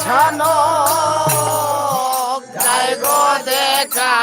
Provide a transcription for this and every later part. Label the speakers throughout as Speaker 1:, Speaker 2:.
Speaker 1: ছানো যাই গো দেখা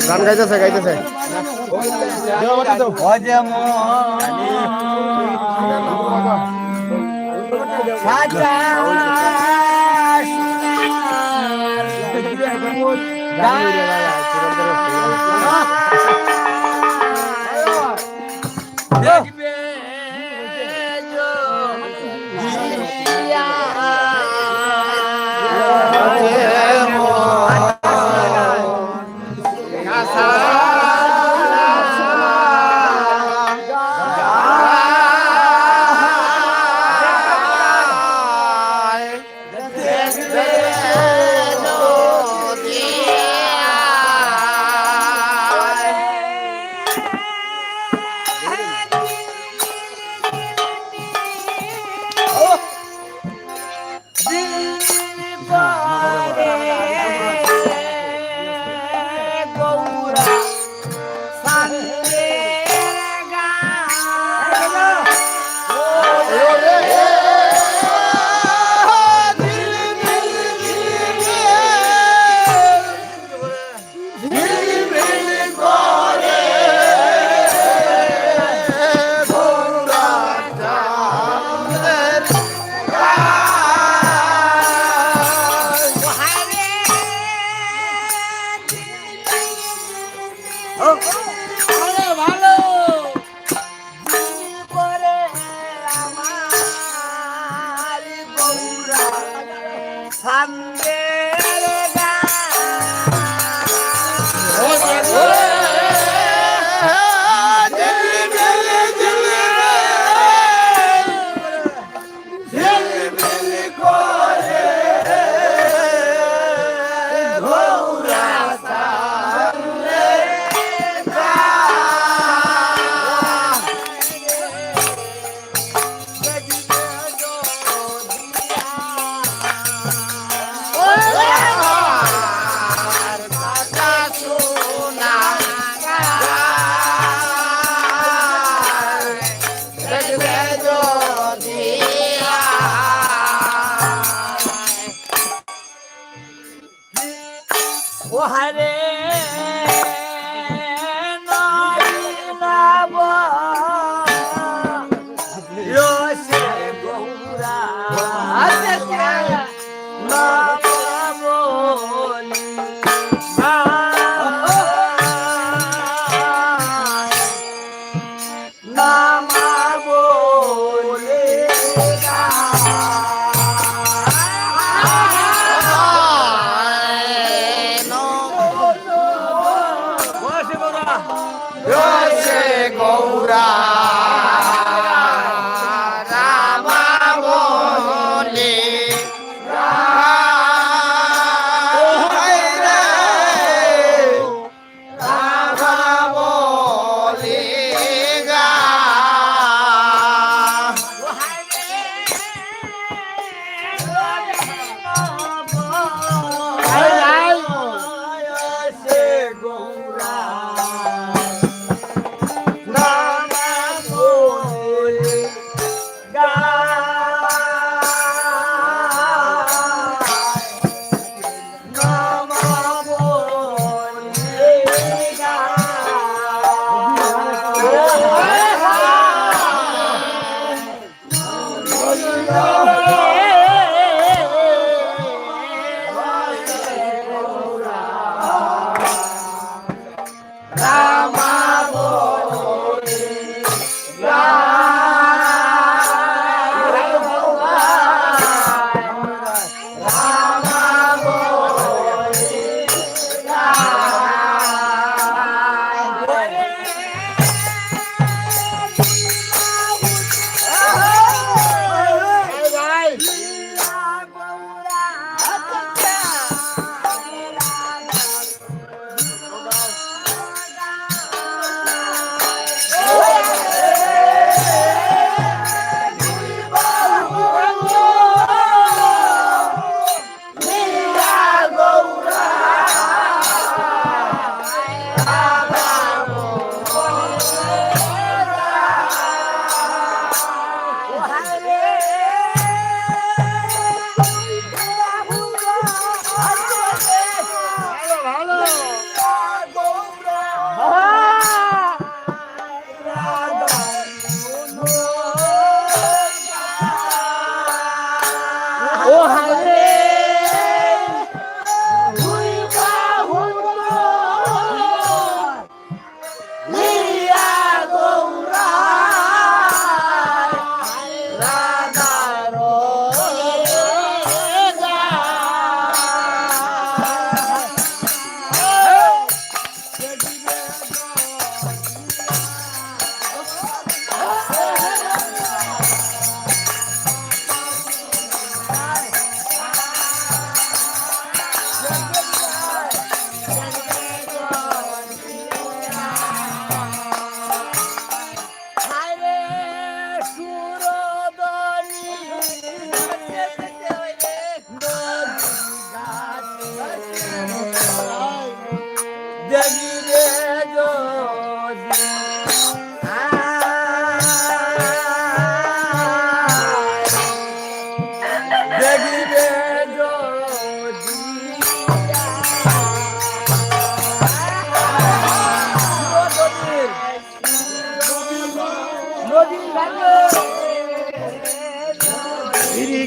Speaker 2: গান গাইতেছে গাইতেছে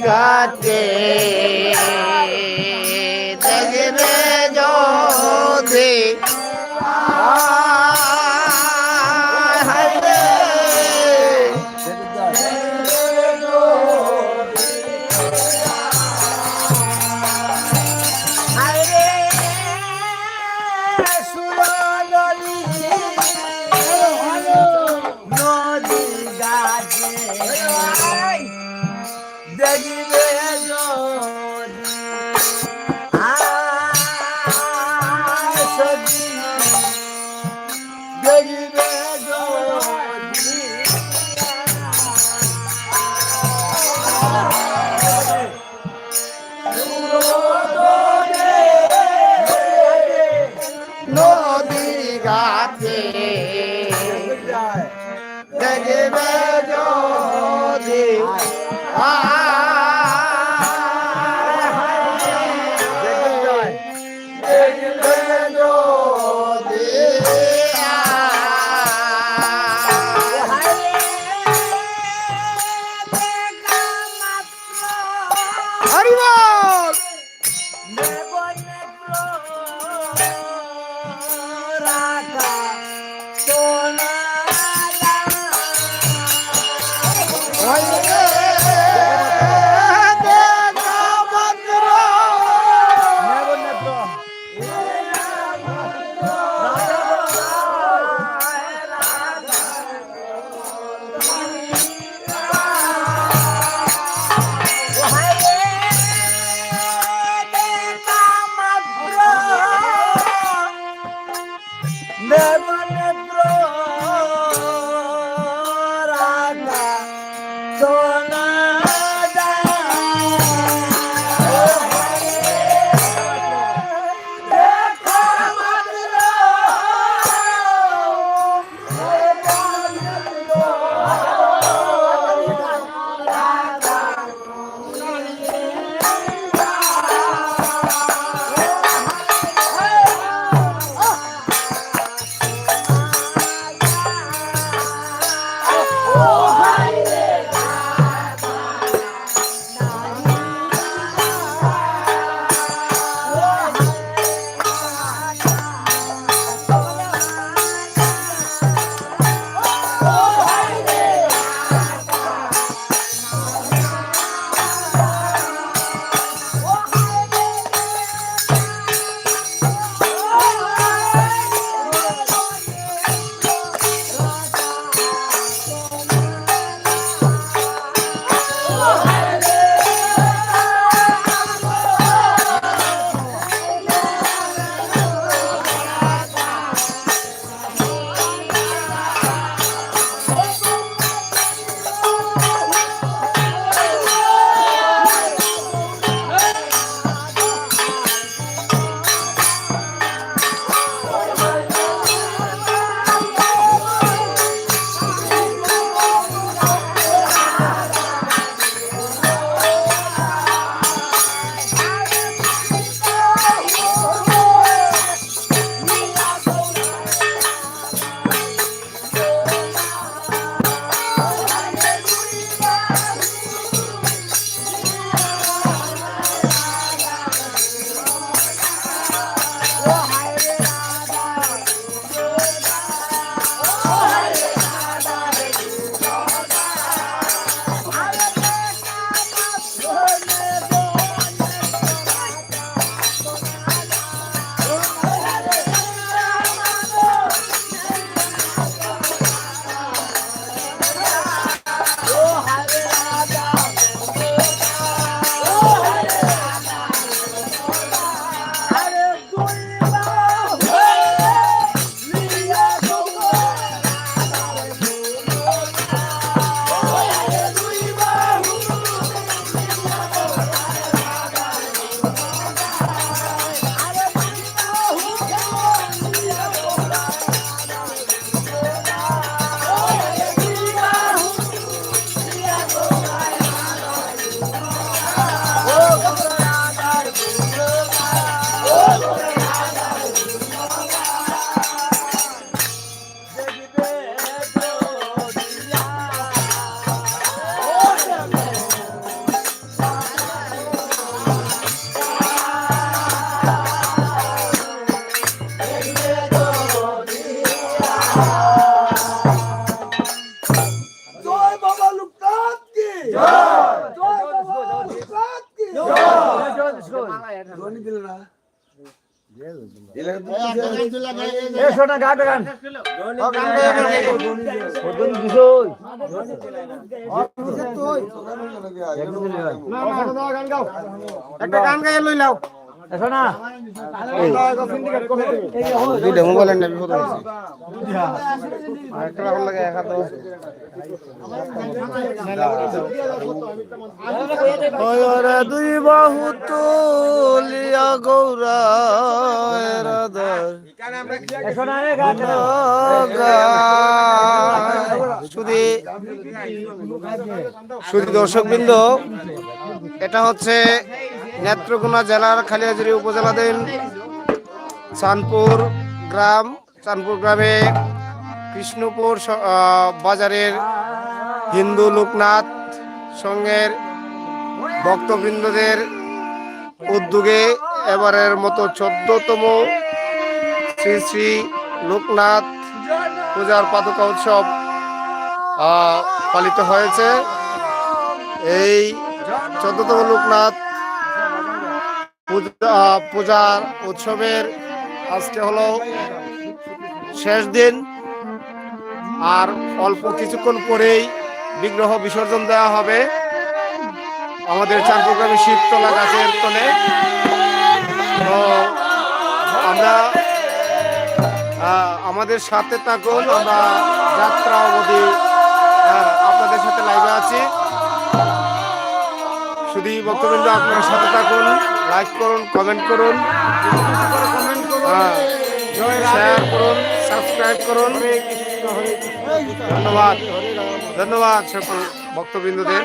Speaker 1: ঘাটে দেখবে যদি নদী ঘাটে দেখবে যদি
Speaker 3: শোনা গান গান
Speaker 2: একটা গান গাইয়ে লই লাও
Speaker 3: শোনা
Speaker 2: দুইটা মোবাইলের না বিপদ হইছে একটা ভালো লাগে এক হাত ওরে দুই বাহু তুলিয়া গৌরা রাধার
Speaker 3: শোনা রে গান
Speaker 2: শুধু দর্শকবৃন্দ, এটা হচ্ছে নেত্রকোনা জেলার খালিয়াজুড়ি উপজেলাধীন চাঁদপুর গ্রামে কৃষ্ণপুর বাজারের হিন্দু লোকনাথ সংঘের ভক্তবৃন্দদের উদ্যোগে এবারের মতো 14তম শ্রী শ্রী লোকনাথ পূজার পাদুকা উৎসব পালিত হয়েছে। এই 14তম লোকনাথ পূজার উৎসবের আজকে হলো শেষ দিন, আর অল্প কিছুক্ষণ পরেই বিগ্রহ বিসর্জন দেওয়া হবে আমাদের চাঁদপুর গ্রামের শিবতলা গাছের তলে। তো আমরা আমাদের সাথে থাকুন, আমরা যাত্রা অবধি আপনাদের সাথে লাইভে আছি। শুধু বক্তব্য আপনার সাথে থাকুন, লাইক করুন, কমেন্ট করুন, শেয়ার করুন, সাবস্ক্রাইব করুন। ধন্যবাদ ধন্যবাদ সকল ভক্তবৃন্দদের।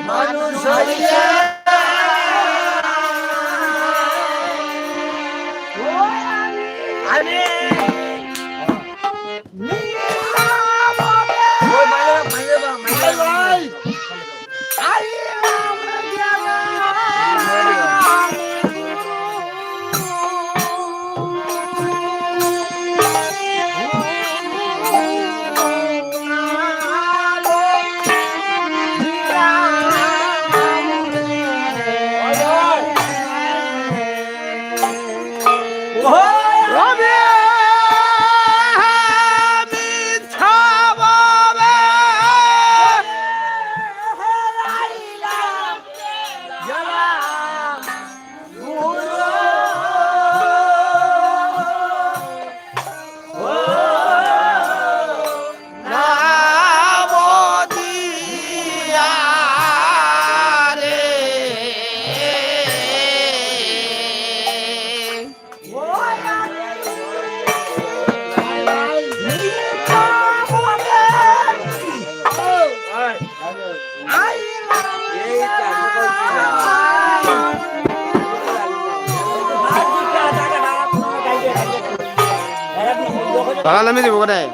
Speaker 2: বাগান নামে দিব কোথায়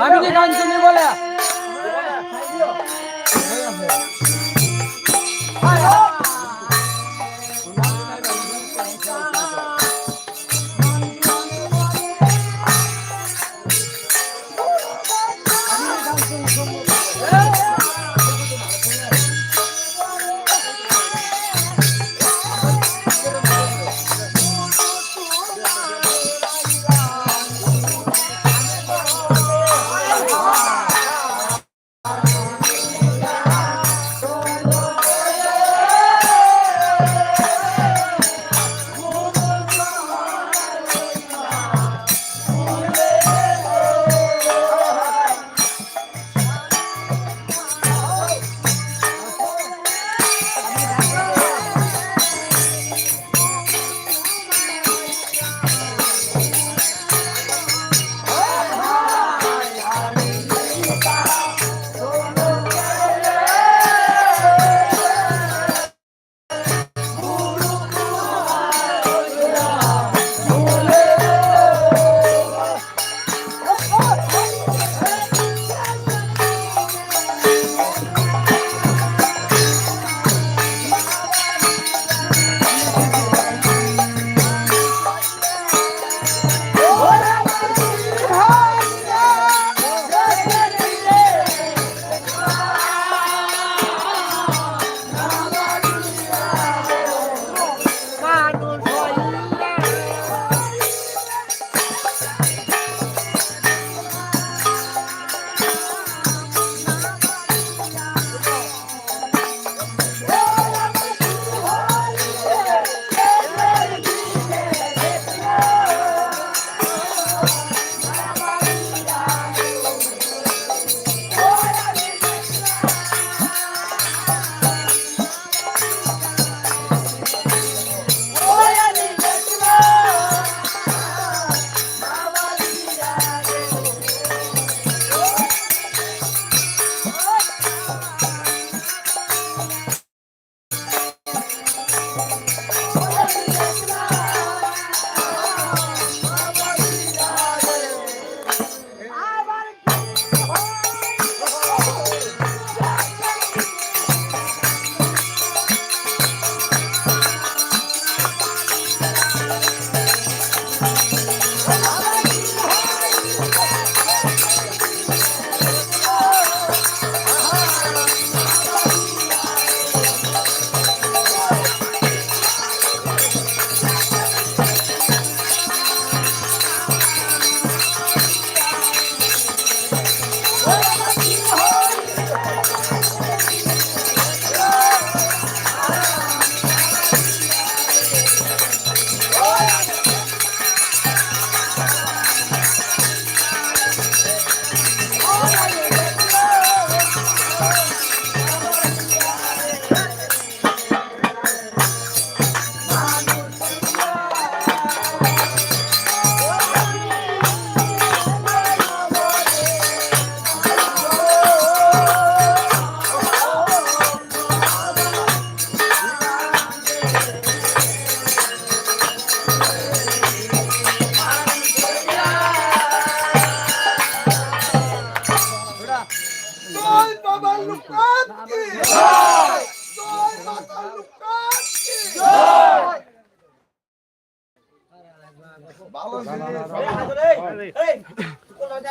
Speaker 3: আমি গান শুনি বলে
Speaker 4: Ah!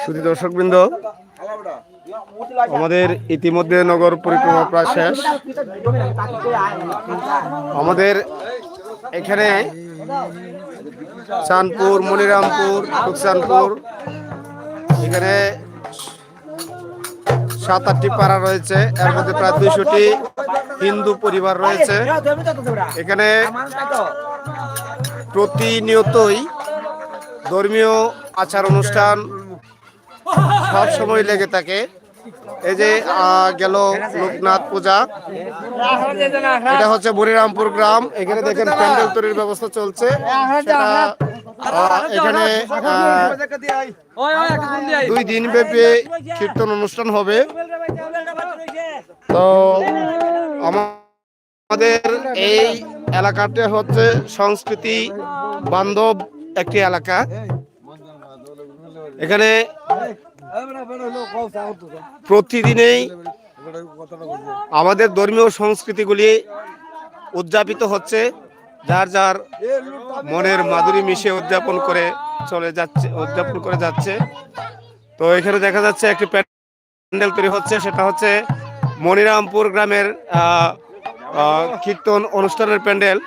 Speaker 2: শুধু দর্শকবৃন্দ, আমাদের ইতিমধ্যে নগর পরিক্রমা প্রায় শেষ। আমাদের এখানে চাঁদপুর, মনিরামপুর, টুকচাঁদপুর, এখানে 7-8টি পাড়া রয়েছে। এর মধ্যে প্রায় 200টি হিন্দু পরিবার রয়েছে। এখানে প্রতিনিয়তই ধর্মীয় আচার অনুষ্ঠান সব সময় লেগে থাকে। এই যে গেল লোকনাথ পূজা, এটা হচ্ছে মনিরামপুর গ্রাম। এখানে দেখেন প্যান্ডেল তৈরির ব্যবস্থা চলছে। এখানে 2 দিন ব্যাপী কীর্তন অনুষ্ঠান হবে। তো আমাদের এই এলাকাটা হচ্ছে সংস্কৃতি বান্ধব একটি এলাকা। এখানে প্রতিদিনেই আমাদের ধর্মীয় সংস্কৃতিগুলি উদযাপিত হচ্ছে, যার যার মনের মাধুরী মিশে উদযাপন করে যাচ্ছে। তো এখানে দেখা যাচ্ছে একটি প্যান্ডেল তৈরি হচ্ছে, সেটা হচ্ছে মনিরামপুর গ্রামের কীর্তন অনুষ্ঠানের প্যান্ডেল।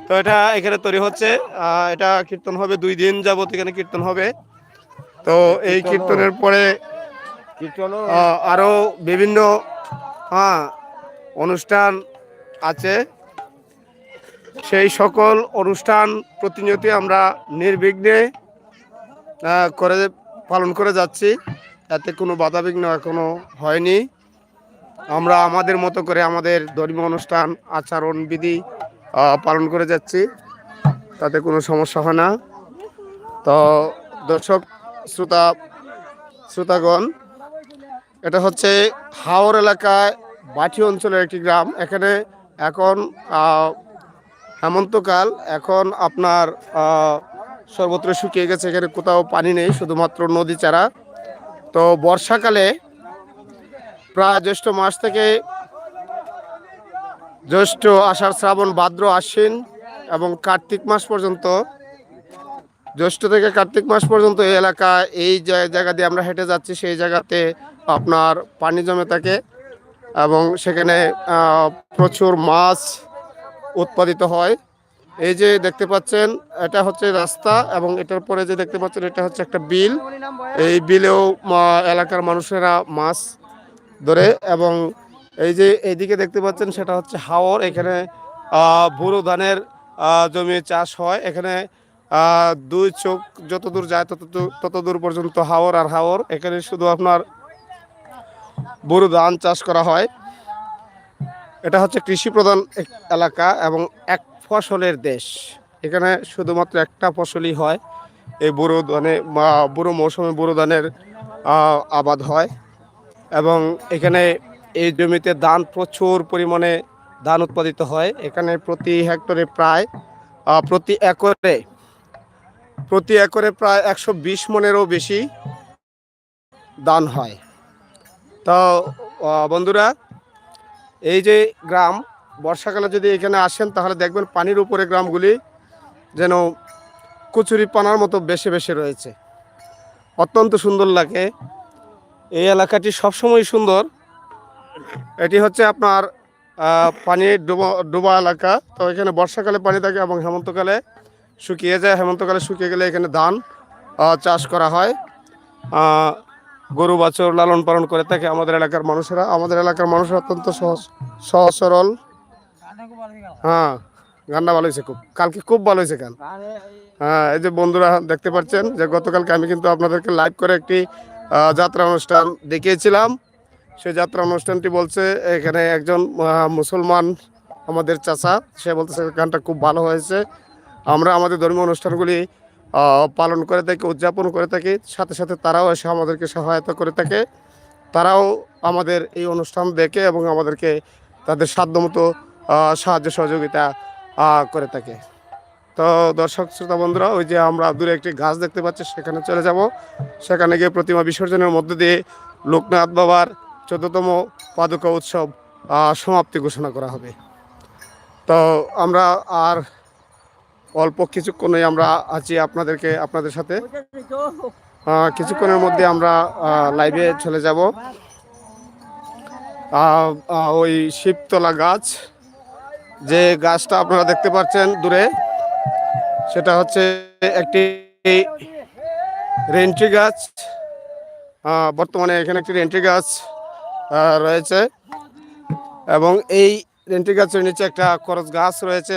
Speaker 2: তো এটা এখানে তৈরি হচ্ছে। এটা কীর্তন হবে 2 দিন যাবত, এখানে কীর্তন হবে। তো এই কীর্তনের পরে আরো বিভিন্ন অনুষ্ঠান আছে। সেই সকল অনুষ্ঠান প্রতিনিয়ত আমরা নির্বিঘ্নে পালন করে যাচ্ছি। এতে কোনো বাধাবিঘ্ন এখনো হয়নি। আমরা আমাদের মতো করে আমাদের ধর্মীয় অনুষ্ঠান, আচরণ বিধি পালন করে যাচ্ছি, তাতে কোনো সমস্যা হয় না। তো দর্শক শ্রোতাগণ, এটা হচ্ছে হাওর এলাকায় বাটি অঞ্চলের একটি গ্রাম। এখানে এখন হেমন্তকাল, এখন আপনার সর্বত্র শুকিয়ে গেছে, এখানে কোথাও পানি নেই, শুধুমাত্র নদী ছাড়া। তো বর্ষাকালে প্রায় জ্যৈষ্ঠ মাস থেকে জ্যৈষ্ঠ, আষাঢ়, শ্রাবণ, ভাদ্র, আশ্বিন এবং কার্তিক মাস পর্যন্ত, জ্যৈষ্ঠ থেকে কার্তিক মাস পর্যন্ত এই এলাকায় এই জায়গা দিয়ে আমরা হেঁটে যাচ্ছি, সেই জায়গাতে আপনার পানি জমে থাকে এবং সেখানে প্রচুর মাছ উৎপাদিত হয়। এই যে দেখতে পাচ্ছেন, এটা হচ্ছে রাস্তা এবং এটার পরে যে দেখতে পাচ্ছেন, এটা হচ্ছে একটা বিল। এই বিলেও এলাকার মানুষেরা মাছ ধরে। এবং এই যে এইদিকে দেখতে পাচ্ছেন, সেটা হচ্ছে হাওর। এখানে বোরো ধানের জমি চাষ হয়। এখানে 2 চোখ যত দূর যায় তত দূর পর্যন্ত হাওর আর হাওর। এখানে শুধু আপনার বোরো ধান চাষ করা হয়। এটা হচ্ছে কৃষি প্রধান এলাকা এবং এক ফসলের দেশ। এখানে শুধুমাত্র একটা ফসলই হয়, এই বোরো ধানে বোরো মৌসুমে বোরো ধানের আবাদ হয়। এবং এখানে এই জমিতে ধান, প্রচুর পরিমাণে ধান উৎপাদিত হয়। এখানে প্রতি হেক্টরে প্রায় প্রতি একরে প্রায় 120 মনেরও বেশি ধান হয়। তো বন্ধুরা, এই যে গ্রাম, বর্ষাকালে যদি এখানে আসেন তাহলে দেখবেন পানির উপরে গ্রামগুলি যেন কচুরি পানার মতো বেশি বেশি রয়েছে, অত্যন্ত সুন্দর লাগে। এই এলাকাটি সবসময় সুন্দর। এটি হচ্ছে আপনার পানি ডোবা এলাকা। তো এখানে বর্ষাকালে পানি থাকে এবং হেমন্তকালে শুকিয়ে যায়। হেমন্তকালে শুকিয়ে গেলে এখানে ধান চাষ করা হয়। গরু বাছুর লালন পালন করে থাকে আমাদের এলাকার মানুষেরা। আমাদের এলাকার মানুষেরা অত্যন্ত সহজ সরল। গানটা ভালো হয়েছে, কালকে খুব ভালো হয়েছে গান। এই যে বন্ধুরা দেখতে পাচ্ছেন যে গতকালকে আমি কিন্তু আপনাদেরকে লাইভ করে একটি যাত্রা অনুষ্ঠান দেখিয়েছিলাম। সেই যাত্রা অনুষ্ঠানটি বলছে, এখানে একজন মুসলমান আমাদের চাচা, সে বলতেছে গানটা খুব ভালো হয়েছে। আমরা আমাদের ধর্মীয় অনুষ্ঠানগুলি পালন করে থাকি, উদযাপন করে থাকি, সাথে সাথে তারাও এসে আমাদেরকে সহায়তা করে থাকে। তারাও আমাদের এই অনুষ্ঠান দেখে এবং আমাদেরকে তাদের সাধ্যমতো সাহায্য সহযোগিতা করে থাকে। তো দর্শক শ্রোতা বন্ধুরা, ওই যে আমরা দূরে একটি গাছ দেখতে পাচ্ছি, সেখানে চলে যাব। সেখানে গিয়ে প্রতিমা বিসর্জনের মধ্য দিয়ে লোকনাথ বাবার 14তম পাদুকা উৎসব সমাপ্তি ঘোষণা করা হবে। তো আমরা আর অল্প কিছুক্ষণই আমরা আছি আপনাদের সাথে। কিছুক্ষণের মধ্যে আমরা লাইভে চলে যাব। ওই শিবতলা গাছ, যে গাছটা আপনারা দেখতে পাচ্ছেন দূরে, সেটা হচ্ছে একটি রেন্ট্রি গাছ। বর্তমানে এখানে একটি রেন্ট্রি গাছ রয়েছে এবং এই রেন্ট্রি গাছের নিচে একটা করজ গাছ রয়েছে।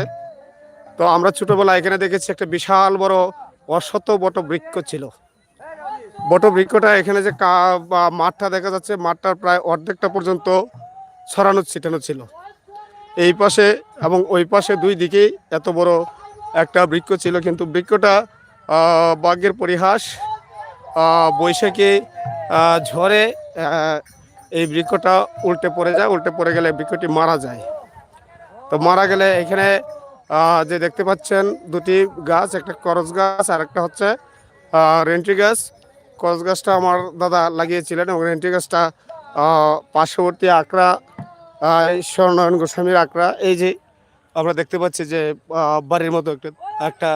Speaker 2: তো আমরা ছোটবেলায় এখানে দেখেছি একটা বিশাল বড় অশত বট বৃক্ষ ছিল। বট বৃক্ষটা এখানে যে মাঠটা দেখা যাচ্ছে, মাঠটার প্রায় অর্ধেকটা পর্যন্ত ছড়ানো ছিটানো ছিল। এই পাশে এবং ওই পাশে দুই দিকেই এত বড় একটা বৃক্ষ ছিল, কিন্তু বৃক্ষটা ভাগ্যের পরিহাস, বৈশাখী ঝড়ে এই বৃক্ষটা উল্টে পড়ে যায়। উল্টে পড়ে গেলে বৃক্ষটি মারা যায়। তো মারা গেলে এখানে যে দেখতে পাচ্ছেন দুটি গাছ, একটা করজ গাছ আর একটা হচ্ছে রেন্ট্রি গাছ। করজ গাছটা আমার দাদা লাগিয়েছিলেন এবং রেন্ট্রি গাছটা পার্শ্ববর্তী আকড়া, ঈশ্বরনারায়ণ গোস্বামীর আকড়া। এই যে আমরা দেখতে পাচ্ছি যে বাড়ির মতো একটা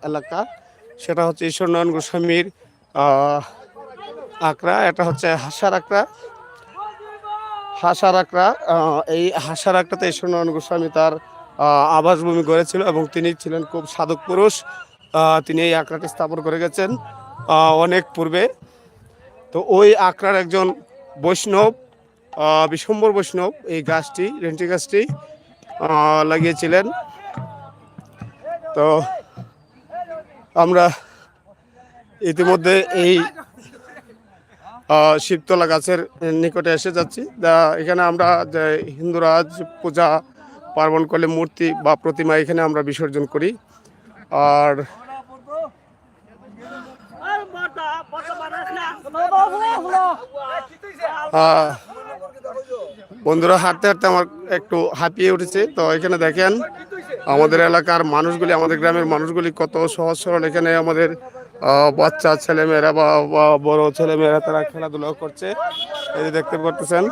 Speaker 2: এলাকা, সেটা হচ্ছে ঈশ্বরনারায়ণ গোস্বামীর আকড়া। এটা হচ্ছে হাসার আকড়া। হাসার আকড়া, এই হাসার আকড়াতে ঈশ্বরনারায়ণ গোস্বামী তার আবাসভূমি গড়েছিল এবং তিনি ছিলেন খুব সাধক পুরুষ। তিনি এই আকড়াটি স্থাপন করে গেছেন অনেক পূর্বে। তো ওই আকড়ার একজন বৈষ্ণব, বিশ্বম্বর বৈষ্ণব, এই গাছটি, রেন্ট্রি গাছটি লাগিয়েছিলেন। তো আমরা ইতিমধ্যে এই শিবতলা গাছের নিকটে এসে যাচ্ছি। এখানে আমরা যে হিন্দুরাজ পূজা পার্বণ করলে মূর্তি বা প্রতিমা এখানে আমরা বিসর্জন করি। আর বন্ধুরা, হাঁটতে হাঁটতে আমার একটু হাঁপিয়ে উঠেছে। তো এখানে দেখেন আমাদের এলাকার মানুষগুলি, আমাদের গ্রামের মানুষগুলি কত সহজ সরল। এখানে আমাদের বাচ্চা ছেলেমেয়েরা বা বড় ছেলেমেয়েরা তারা খেলাধুলা করছে। এই যে দেখতে পাচ্ছেন,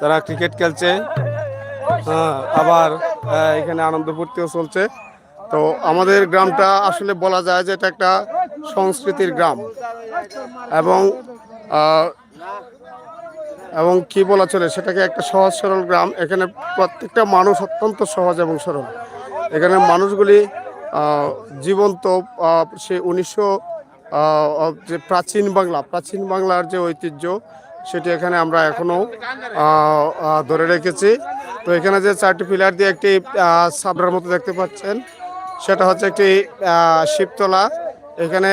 Speaker 2: তারা ক্রিকেট খেলছে। আবার এখানে আনন্দ ফুর্তিও চলছে। তো আমাদের গ্রামটা আসলে বলা যায় যে এটা একটা সংস্কৃতির গ্রাম এবং কি বলা চলে, সেটাকে একটা সহজ সরল গ্রাম। এখানে প্রত্যেকটা মানুষ অত্যন্ত সহজ এবং সরল। এখানে মানুষগুলি জীবন্ত, সে 1900 যে প্রাচীন বাংলার যে ঐতিহ্য, সেটি এখানে আমরা এখনও ধরে রেখেছি। তো এখানে যে 4টি পিলার দিয়ে একটি সাবরার মতো দেখতে পাচ্ছেন, সেটা হচ্ছে একটি শিবতলা। এখানে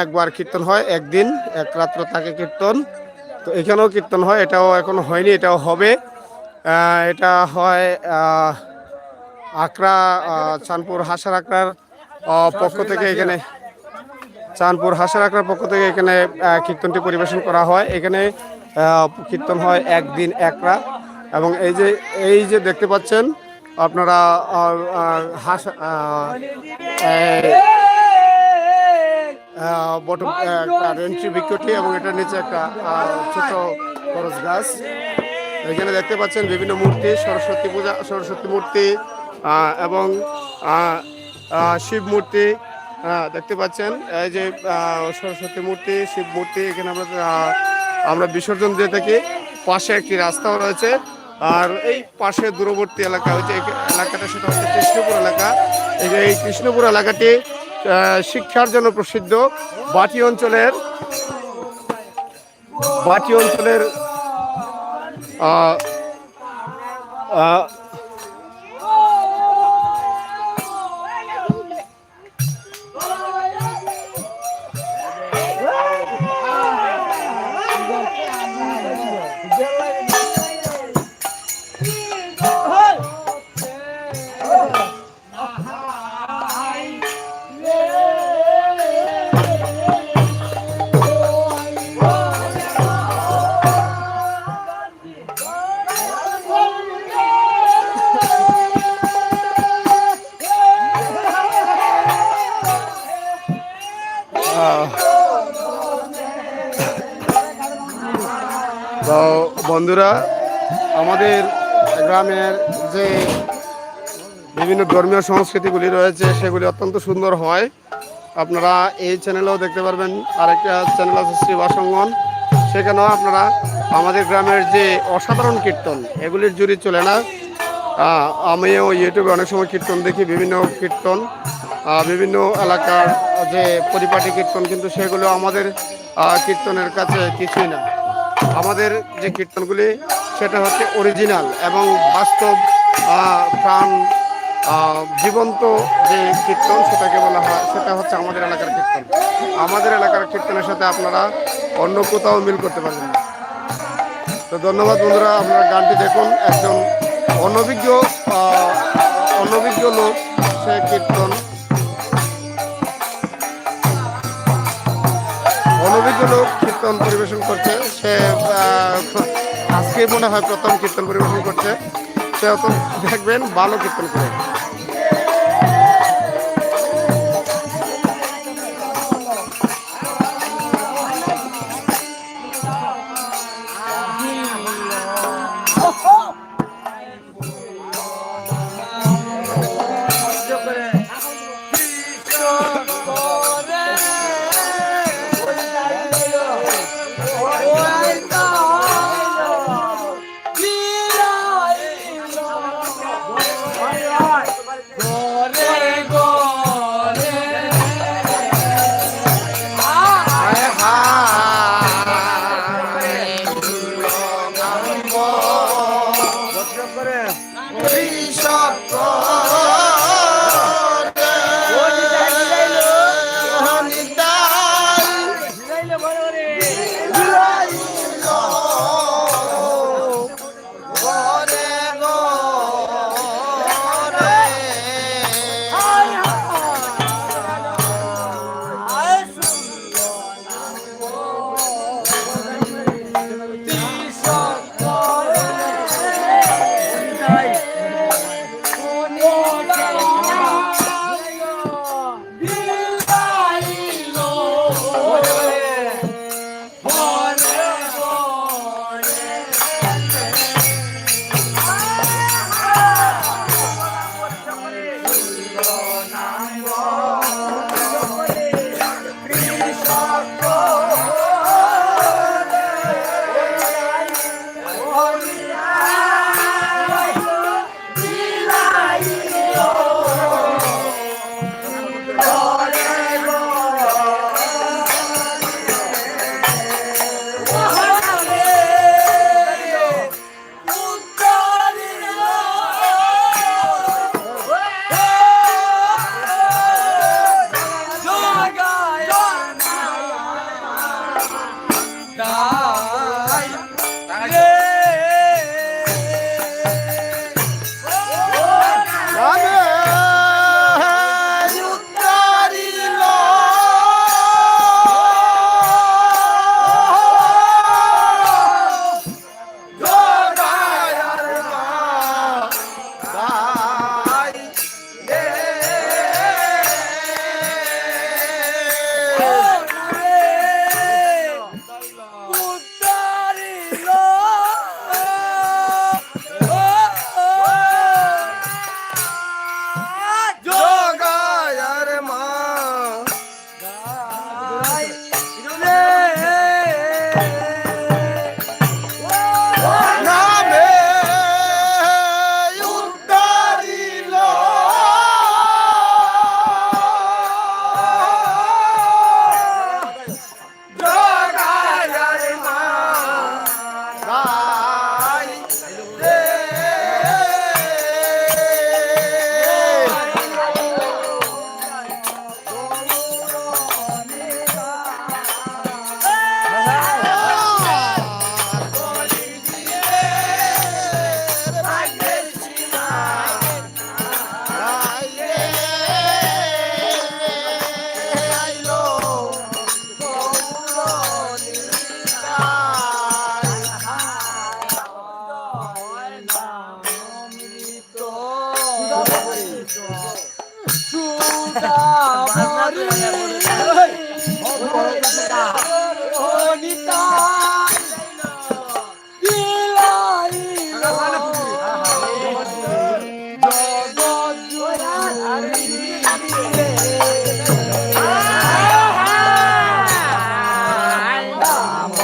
Speaker 2: একবার কীর্তন হয়, একদিন এক রাত্র থাকে কীর্তন। তো এখানেও কীর্তন হয়, এটাও এখনো হয়নি, এটাও হবে। এটা হয় আকড়া, চাঁদপুর হাসার আকড়ার পক্ষ থেকে। এখানে চাঁদপুর হাসার আকড়ার পক্ষ থেকে এখানে কীর্তনটি পরিবেশন করা হয়। এখানে কীর্তন হয় একদিন এক রাত। এবং এই যে দেখতে পাচ্ছেন আপনারা বটম রেন্ট্রি বৃক্ষটি, এবং এটার নিচে একটা ছোট খরচ গাছ। এখানে দেখতে পাচ্ছেন বিভিন্ন মূর্তি, সরস্বতী মূর্তি এবং শিব মূর্তি দেখতে পাচ্ছেন। এই যে সরস্বতী মূর্তি, শিব মূর্তি এখানে আমরা বিসর্জন দিয়ে থাকি। পাশে একটি রাস্তাও রয়েছে। আর এই পাশে দূরবর্তী এলাকা হচ্ছে এলাকাটা, সেটা হচ্ছে কৃষ্ণপুর এলাকা। এই কৃষ্ণপুর এলাকাটি শিক্ষার জন্য প্রসিদ্ধ। বাটি অঞ্চলের তো বন্ধুরা, আমাদের গ্রামের যে বিভিন্ন ধর্মীয় সংস্কৃতিগুলি রয়েছে সেগুলি অত্যন্ত সুন্দর হয়। আপনারা এই চ্যানেলেও দেখতে পারবেন। আরেকটা চ্যানেল আছে শ্রী বাসঙ্গন, সেখানেও আপনারা আমাদের গ্রামের যে অসাধারণ কীর্তন এগুলির জুড়ি চলে না। আমিও ইউটিউবে অনেক সময় কীর্তন দেখি, বিভিন্ন কীর্তন বিভিন্ন এলাকার যে পরিপাটি কীর্তন, কিন্তু সেগুলো আমাদের কীর্তনের কাছে কিছুই না। আমাদের যে কীর্তনগুলি সেটা হচ্ছে অরিজিনাল এবং বাস্তব প্রাণ জীবন্ত যে কীর্তন সেটাকে বলা হয়, সেটা হচ্ছে আমাদের এলাকার কীর্তন। আমাদের এলাকার কীর্তনের সাথে আপনারা অন্য কোথাও মিল করতে পারবেন না। তো ধন্যবাদ বন্ধুরা, আপনারা গানটি দেখুন। একজন অনভিজ্ঞ লোক সে কীর্তন পরিবেশন করছে। সে আজকে মনে হয় প্রথম কীর্তন পরিবেশন করছে। সে অত দেখবেন ভালো কীর্তন করে।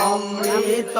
Speaker 1: অমৃত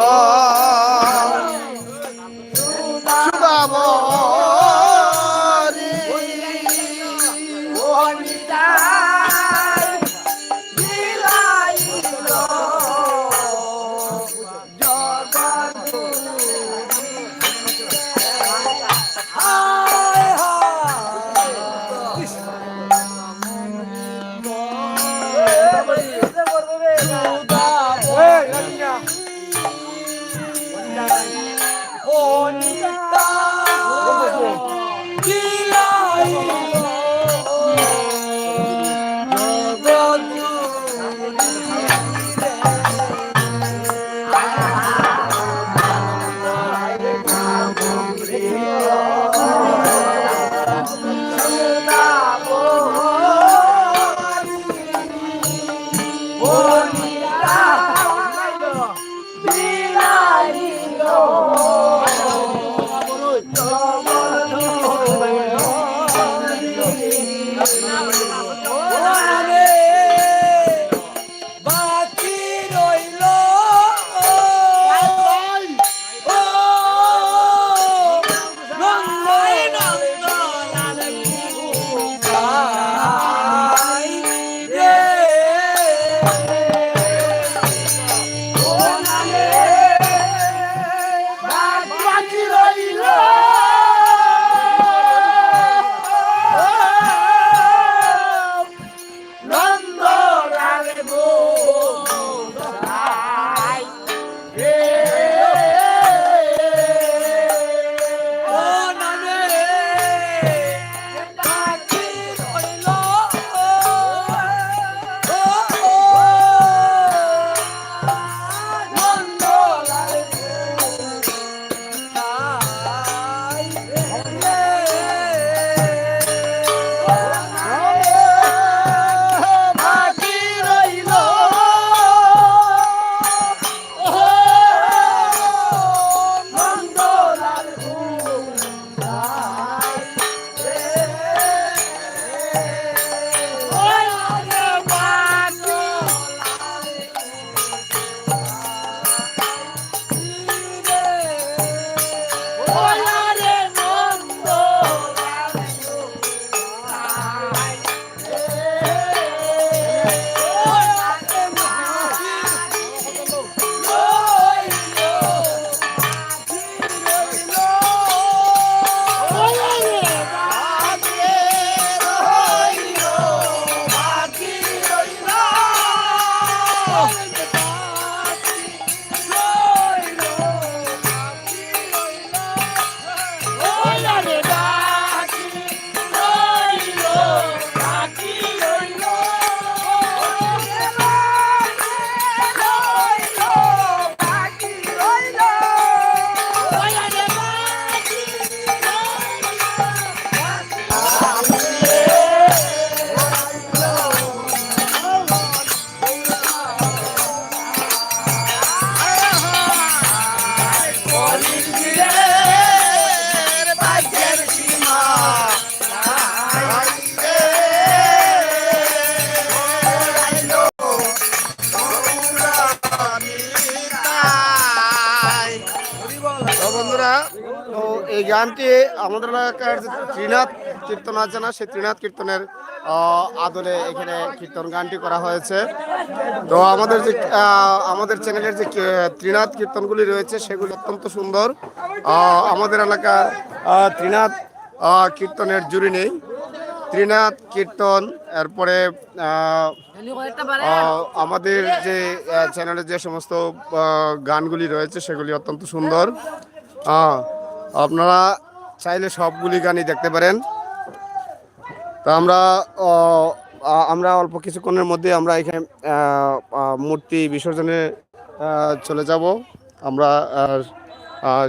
Speaker 2: এই গানটি আমাদের এলাকার যে ত্রিনাথ কীর্তন আছে না, সেই ত্রিনাথ কীর্তনের আদলে এখানে কীর্তন গানটি করা হয়েছে। তো আমাদের চ্যানেলের যে ত্রিনাথ কীর্তনগুলি রয়েছে সেগুলি অত্যন্ত সুন্দর। আমাদের এলাকার ত্রিনাথ কীর্তনের জুড়ি নেই। ত্রিনাথ কীর্তন, এরপরে আমাদের যে চ্যানেলে যে সমস্ত গানগুলি রয়েছে সেগুলি অত্যন্ত সুন্দর। আপনারা চাইলে সবগুলি গানই দেখতে পারেন। তো আমরা অল্প কিছুক্ষণের মধ্যে আমরা এখানে মূর্তি বিসর্জনে চলে যাব। আমরা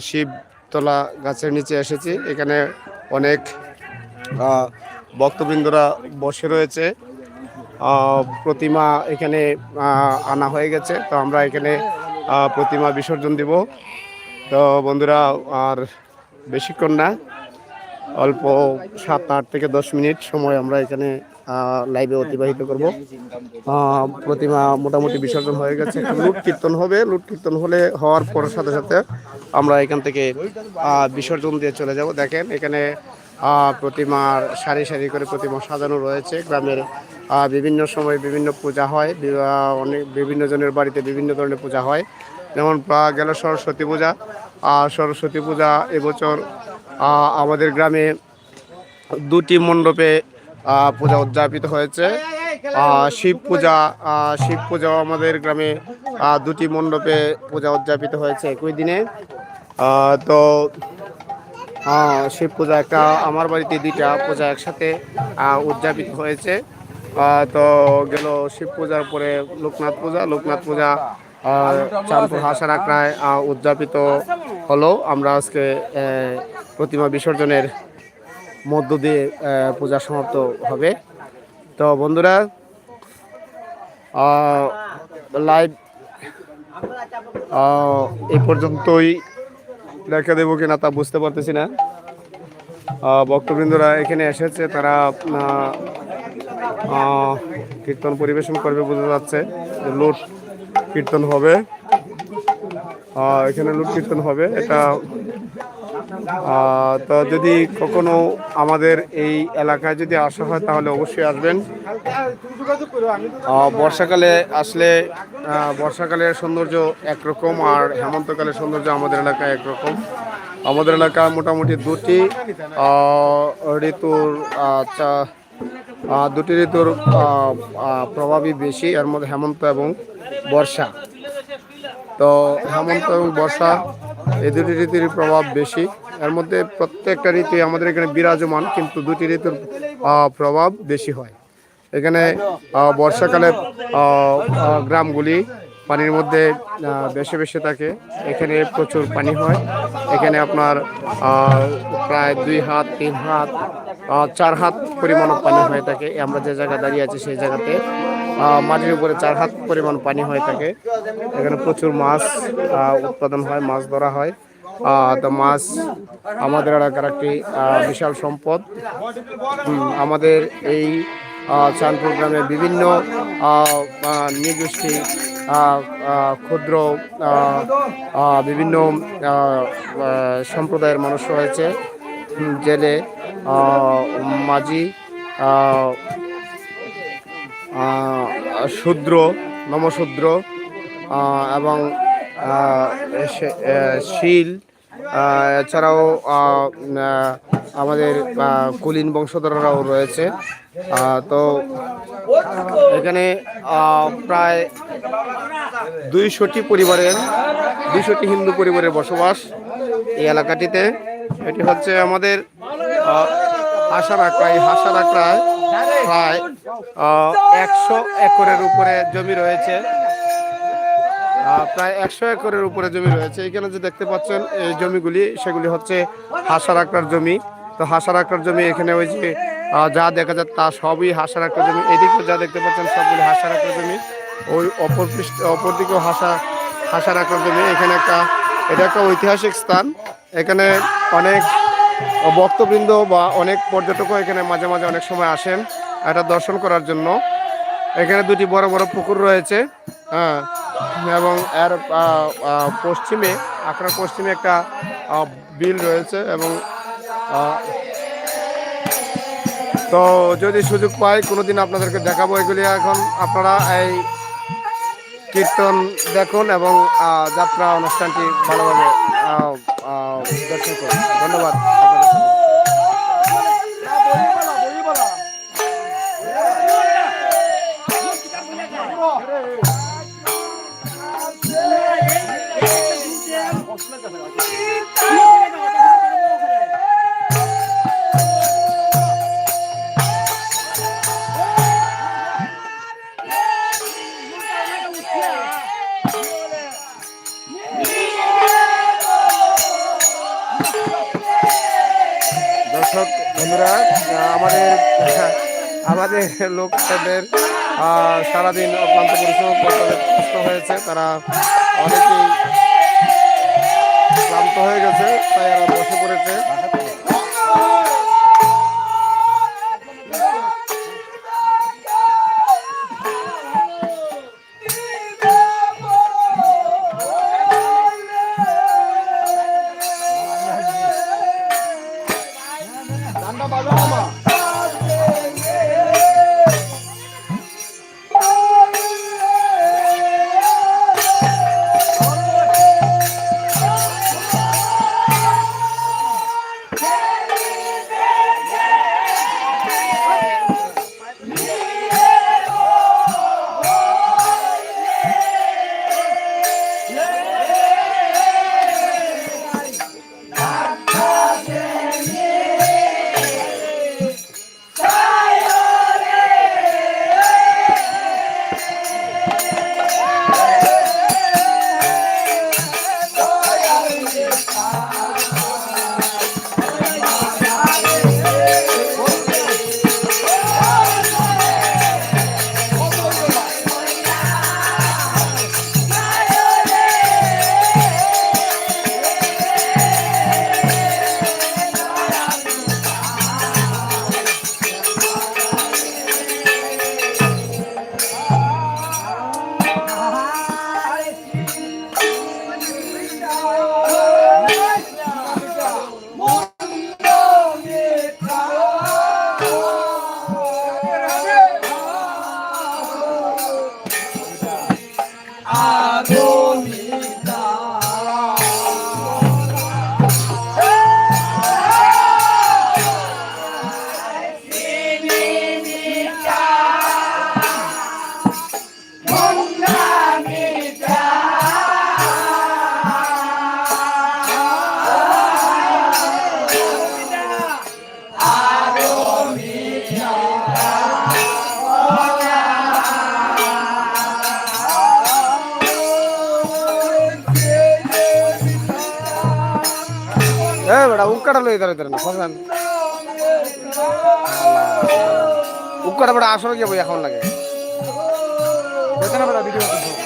Speaker 2: শিবতলা গাছের নিচে এসেছি। এখানে অনেক ভক্তবৃন্দরা বসে রয়েছে। প্রতিমা এখানে আনা হয়ে গেছে। তো আমরা এখানে প্রতিমা বিসর্জন দিব। তো বন্ধুরা, আর বেশিক্ষণ না, অল্প 7-8 থেকে 10 মিনিট সময় আমরা এখানে লাইভে অতিবাহিত করব। প্রতিমা মোটামুটি বিসর্জন হয়ে গেছে, লুট কীর্তন হবে। লুট কীর্তন হওয়ার পর সাথে সাথে আমরা এখান থেকে বিসর্জন দিয়ে চলে যাব। দেখেন এখানে প্রতিমার সারি সারি করে প্রতিমা সাজানো রয়েছে। গ্রামের বিভিন্ন সময় বিভিন্ন পূজা হয়, অনেক বিভিন্ন জনের বাড়িতে বিভিন্ন ধরনের পূজা হয়। যেমন গেল সরস্বতী পূজা। সরস্বতী পূজা এবছর আমাদের গ্রামে 2টি মণ্ডপে পূজা উদযাপিত হয়েছে। শিব পূজাও আমাদের গ্রামে 2টি মণ্ডপে পূজা উদযাপিত হয়েছে একই দিনে। তো শিব পূজা একটা, আমার বাড়িতে 2টা পূজা একসাথে উদযাপিত হয়েছে। তো গেল শিব পূজার পরে লোকনাথ পূজা চাঁদপুর হাসার আখড়ায় উদযাপিত হলো। আমরা আজকে প্রতিমা বিসর্জনের মধ্য দিয়ে পূজা সমাপ্ত হবে। তো বন্ধুরা, লাইভ এই পর্যন্তই দেখা দেবো কিনা তা বুঝতে পারতেছি না। ভক্তবৃন্দরা এখানে এসেছে, তারা কীর্তন পরিবেশন করবে, বোঝা যাচ্ছে লুট কীর্তন হবে। এখানে লুট কীর্তন হবে এটা। তো যদি কখনো আমাদের এই এলাকায় যদি আসা হয় তাহলে অবশ্যই আসবেন। বর্ষাকালে আসলে বর্ষাকালের সৌন্দর্য একরকম, আর হেমন্তকালের সৌন্দর্য আমাদের এলাকায় একরকম। আমাদের এলাকায় মোটামুটি 2টি ঋতুর প্রভাবই বেশি, এর মধ্যে হেমন্ত এবং বর্ষা। তো হেমন্ত এবং বর্ষা এই 2টি ঋতুর প্রভাব বেশি। এর মধ্যে প্রত্যেকটা ঋতু আমাদের এখানে বিরাজমান, কিন্তু 2টি ঋতুর প্রভাব বেশি হয় এখানে। বর্ষাকালে গ্রামগুলি পানির মধ্যে বেশি থাকে। এখানে প্রচুর পানি হয়। এখানে আপনার প্রায় 2 হাত 3 হাত 4 হাত পরিমাণ পানি হয়ে থাকে। আমরা যে জায়গায় দাঁড়িয়ে আছি সেই জায়গাতে মাটির উপরে 4 হাত পরিমাণ পানি হয়ে থাকে। এখানে প্রচুর মাছ উৎপাদন হয়, মাছ ধরা হয়। তো মাছ আমাদের এলাকার একটি বিশাল সম্পদ। আমাদের এই চাঁদপুর গ্রামে বিভিন্ন নৃগোষ্ঠী, ক্ষুদ্র বিভিন্ন সম্প্রদায়ের মানুষ রয়েছে। জেলে, মাঝি, শূদ্র, নমশূদ্র এবং শীল, এছাড়াও আমাদের কুলীন বংশধররাও রয়েছে। তো এখানে প্রায় 200টি হিন্দু পরিবারের বসবাস এই এলাকাটিতে। এটি হচ্ছে আমাদের হাসার আখড়া। এই হাসার আখড়ায় প্রায় 100 একরের উপরে জমি রয়েছে। প্রায় 100 একরের উপরে জমি রয়েছে। এখানে যে দেখতে পাচ্ছেন এই জমিগুলি, সেগুলি হচ্ছে হাসার আখড়ার জমি। তো হাসার আখড়ার জমি এখানে ওই যে যা দেখা যায় তা সবই হাসার আখড়ার জমি। এদিকে যা দেখতে পাচ্ছেন সবগুলি হাসার আখড়ার জমি। ওই অপর দিকেও হাসার আখড়ার জমি। এখানে এটা একটা ঐতিহাসিক স্থান। এখানে অনেক ভক্তবৃন্দ বা অনেক পর্যটকও এখানে মাঝে মাঝে অনেক সময় আসেন এটা দর্শন করার জন্য। এখানে 2টি বড় বড় পুকুর রয়েছে, এবং এর পশ্চিমে, আখড়ার পশ্চিমে একটা বিল রয়েছে। এবং তো যদি সুযোগ পাই কোনোদিন আপনাদেরকে দেখাবো এগুলি। এখন আপনারা এই কীর্তন দেখুন এবং যাত্রা অনুষ্ঠানটি ভালোভাবে দর্শন করুন। ধন্যবাদ আপনাদের। দর্শক বন্ধুরা, আমাদের লোকদের সারাদিন অক্লান্ত পরিশ্রম করতে কষ্ট হয়েছে। তারা অনেকেই ক্লান্ত হয়ে গেছে, তাই এরা বসে পড়েছে। বেটা উক্কাটা লই ধরে ধরে না ফসান উক্কাটা বেটা আসলে কি বই এখন লাগে
Speaker 3: দেখো না বেটা ভিডিও করছো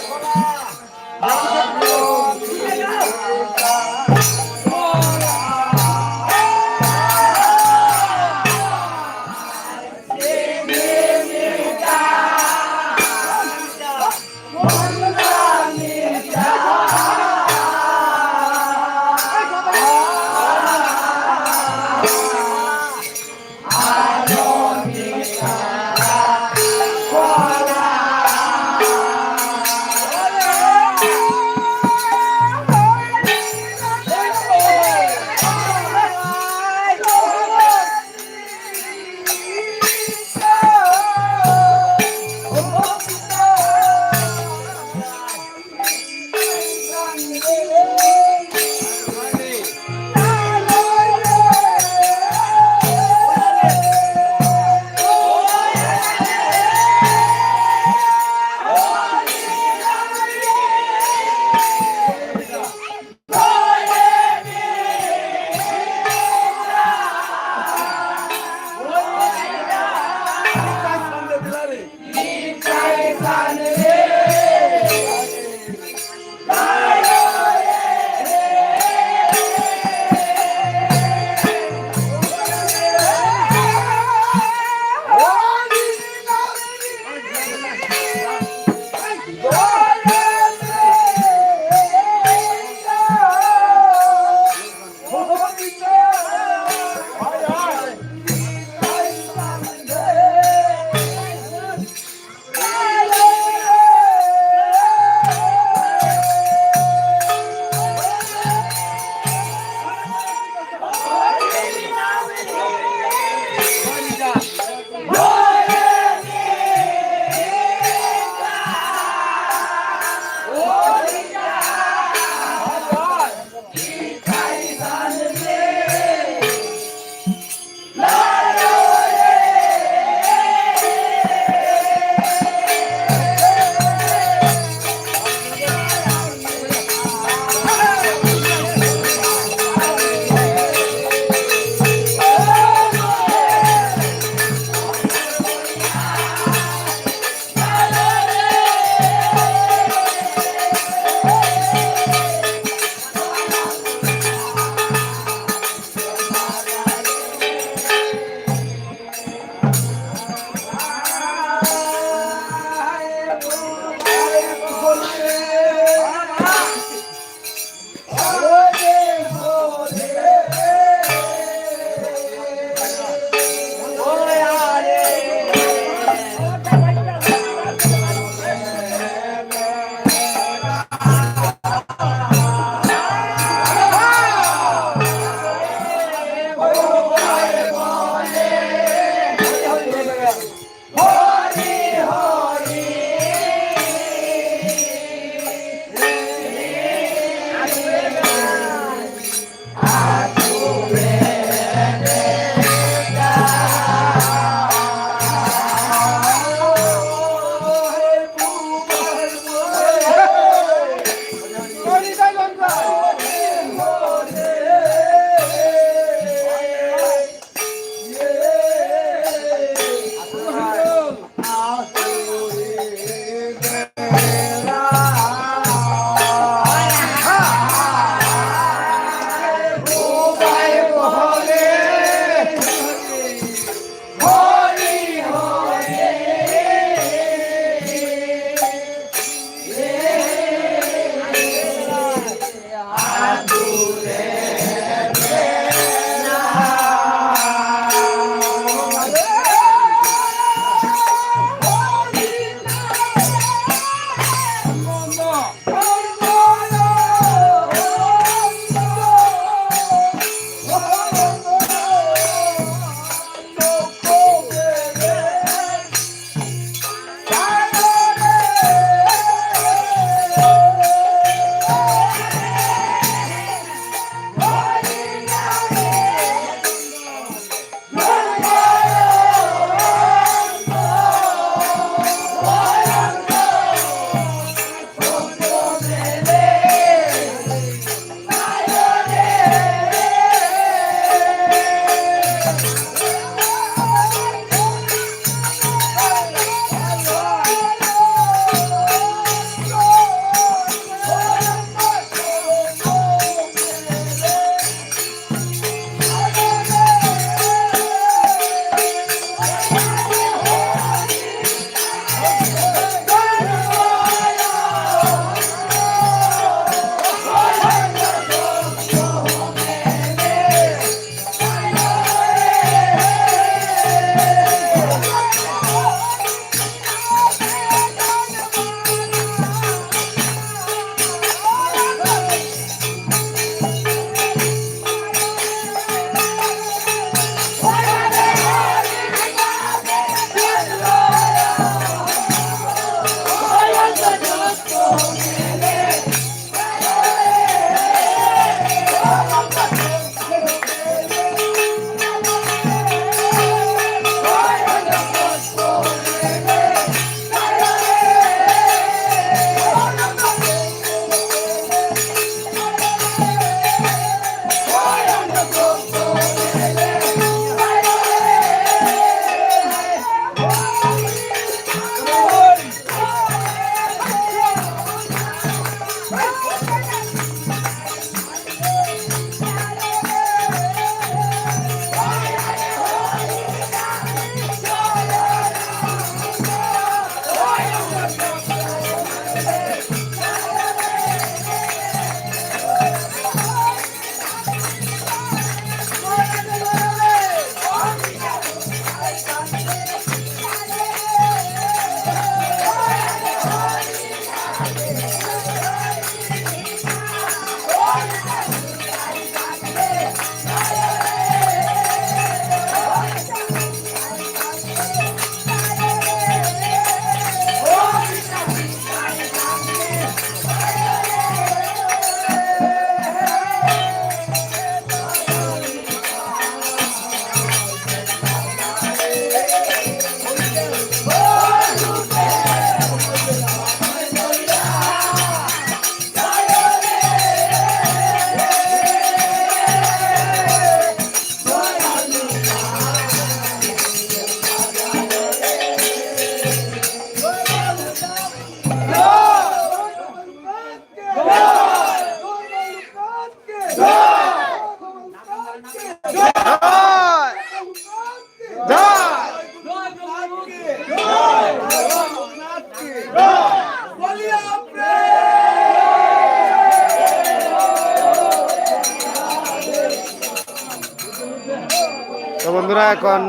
Speaker 2: এখন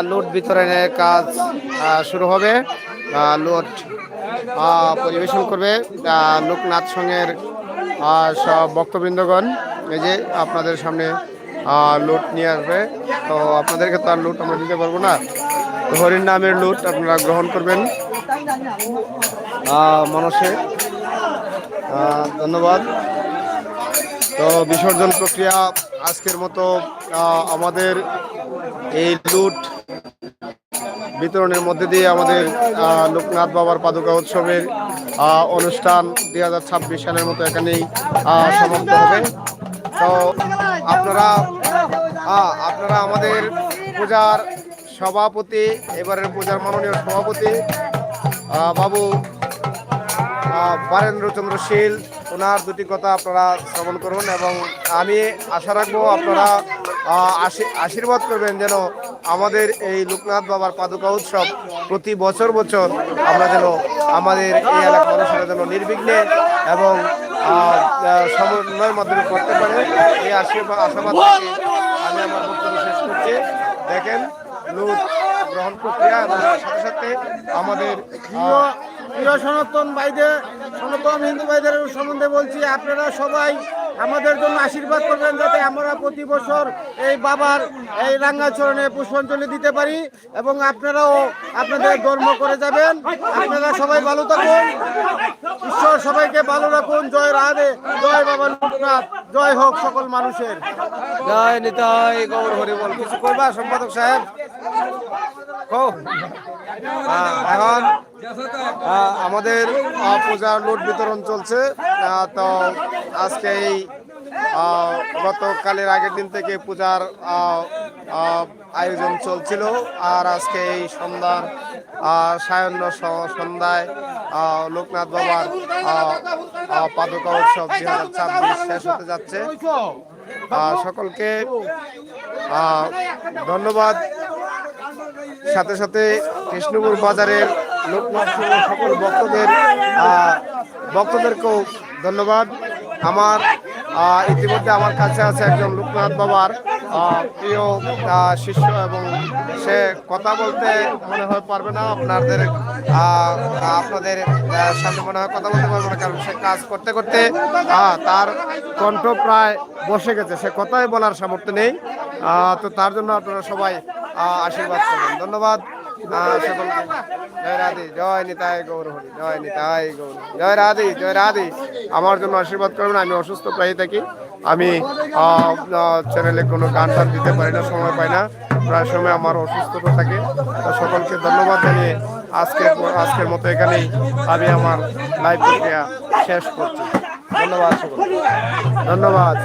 Speaker 2: লুট বিতরণের কাজ শুরু হবে। লুট পরিবেশন করবে লোকনাথ সংঘের সব ভক্তবৃন্দগণ। এই যে আপনাদের সামনে লুট নিয়ে আসবে। তো আপনাদেরকে তো আর লুট আমরা দিতে পারবো না, তো হরিণ নামের লুট আপনারা গ্রহণ করবেন মানুষে। ধন্যবাদ। তো বিসর্জন প্রক্রিয়া আজকের মতো আমাদের এই লুট বিতরণের মধ্যে দিয়ে আমাদের লোকনাথ বাবার পাদুকা উৎসবের অনুষ্ঠান 2026 সালের মতো এখানেই সমাপ্ত হবে। তো আপনারা আমাদের পূজার সভাপতি, এবারের পূজার মাননীয় সভাপতি বাবু বারেন্দ্রচন্দ্র শীল, ওনার দুটি কথা আপনারা শ্রবণ করুন এবং আমি আশা রাখবো আপনারা আশীর্বাদ করবেন যেন আমাদের এই লোকনাথ বাবার পাদুকা উৎসব প্রতি বছর আমরা যেন আমাদের এই এলাকার মানুষেরা যেন নির্বিঘ্নে এবং সমন্বয়ের মাধ্যমে করতে পারে, এই আশাবাদ থেকে আমি আমার বক্তব্য শেষ করছি। দেখেন লুট গ্রহণ প্রক্রিয়া এবং সাথে সাথে আমাদের
Speaker 3: প্রিয় সনাতন হিন্দু ভাইদের সম্বন্ধে বলছি, আপনারা সবাই আমাদের জন্য আশীর্বাদ করবেন যাতে আমরা প্রতি বছর এই বাবার এই রাঙ্গাচরণে পুষ্পাঞ্জলি দিতে পারি এবং আপনারাও আপনাদের ধর্ম করে যাবেন। আপনারা সবাই ভালো থাকুন, ঈশ্বর সবাইকে ভালো রাখুন। জয় রাধে, জয় বাবা লোকনাথ, জয় হোক সকল মানুষের।
Speaker 2: জয় নিতাই গৌর হরি বল। কিছু করবা সম্পাদক সাহেব? এখন আমাদের পূজার লুট বিতরণ চলছে। তো আজকে এই গতকালের আগের দিন থেকে পূজার আয়োজন চলছিল, আর আজকে এই সন্ধ্যার সায়াহ্ন সন্ধ্যায় লোকনাথ বাবার পাদুকা উৎসব 2026 শেষ হতে যাচ্ছে। সকলকে ধন্যবাদ। সাথে সাথে কৃষ্ণপুর বাজারের লোকনাথ সকল ভক্তদেরকেও ধন্যবাদ। আমার ইতিমধ্যে আমার কাছে আছে একজন লোকনাথ বাবার প্রিয় শিষ্য এবং সে কথা বলতে মনে হয় পারবে না, আপনাদের সামনে মনে হয় কথা বলতে পারবে না, কারণ সে কাজ করতে করতে তার কণ্ঠ প্রায় বসে গেছে, সে কথাই বলার সামর্থ্য নেই। তো তার জন্য আপনারা সবাই আশীর্বাদ করবেন। ধন্যবাদ সকলকে। জয় রাধে, জয় নিতাই গৌর হরি, জয় নিতাই গৌর, জয় রাধে, জয় রাধে। আমার জন্য আশীর্বাদ করবেন। আমি অসুস্থ প্রায় থাকি, আমি চ্যানেলে কোনো গান টান দিতে পারি না, সময় পাই না, প্রায় সময় আমার অসুস্থতা থাকে। সকলকে ধন্যবাদ জানিয়ে আজকের মতো এখানেই আমি আমার লাইভ প্রক্রিয়া শেষ করছি। ধন্যবাদ সকলকে, ধন্যবাদ।